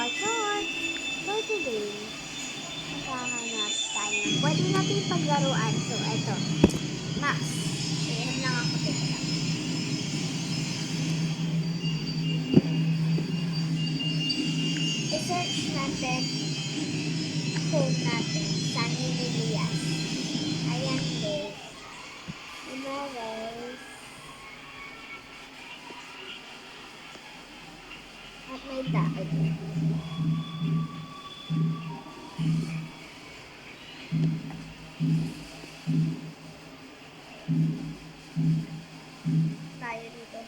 short. For today, maghahanap tayo. Pwede natin paglaruan. So, eto. Max. Ayan lang ako dito. I-search natin phone natin. Sunny Lilias. Ayan guys. Images. At may tao dito. Tayo dito.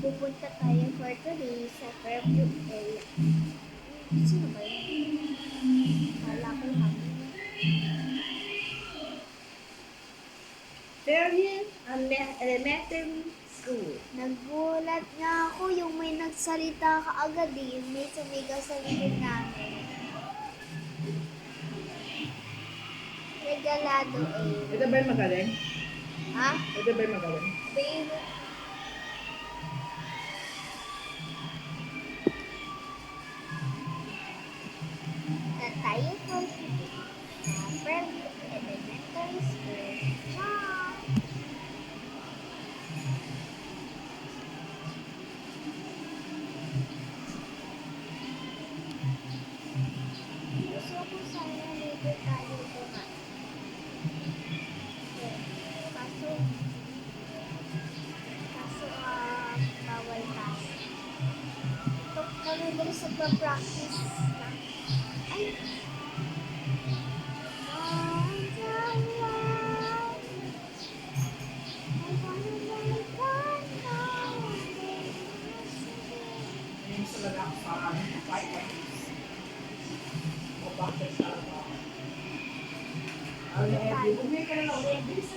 Pupunta tayo for today sa Fairview area. Sino ba yun? Kala ko kami. Fairview Elementary School. Nagulat nga ako yung may nagsalita kaagad eh. Yung may sumigaw sa likod namin. Regalado eh. Ito ba yung magaling? Ha? Ito ba yung magaling? Baby. Na tayo for today. Fairview Elementary School. Ciao! Gusto ko sana dito tayo dumaan. Kaso, bawal tayo. Ito kami guys nagpa-practice na. Ay! Yung talaga ako sa amin. O bakit sa ako? Ano eh, bumili ka na lang. Yes,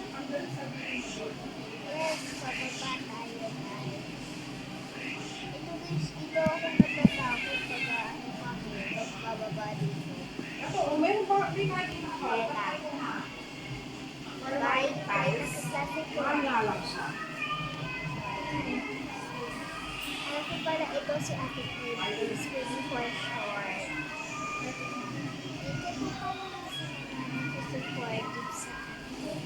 pababa tayo guys. Ito guys, dito ako natatakot pag kami pababa dito. Ako, meron pa, hindi ka Teka. Bye tayo sa klase ko. Mahal nga lang siya. Alam ko pala ito si Ate Kirby, screen for short. Ito po pala supportive sa akin.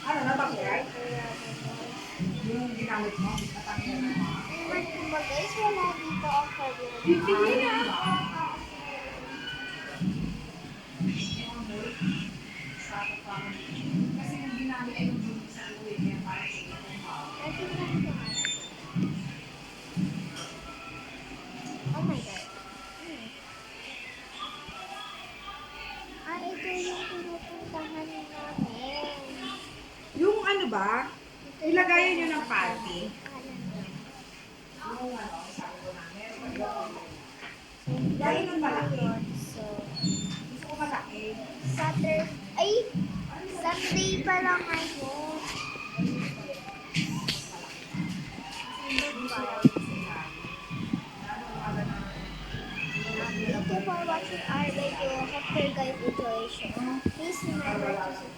Ano na ba, right? Yung ginamit mo, katanggal mo. Iwan ko ba guys, wala dito ang career. Bibili na. Kasi yung ginamit ay yung sa uwi niya para sa iyo. Kasi lang ito nga. Oh my God. Ito yung pinupuntahan namin. Yung ano ba? Ilagayan nyo ng party. Alam mo. Yung ano, sabi ko na, meron pa So, Dahil nun malaki. yun. So, Gusto ko malaki. Saturday, ay, Sunday pa lang ngayon. Thank you for watching our video. Hope you guys enjoy the show. Please remember to subscribe.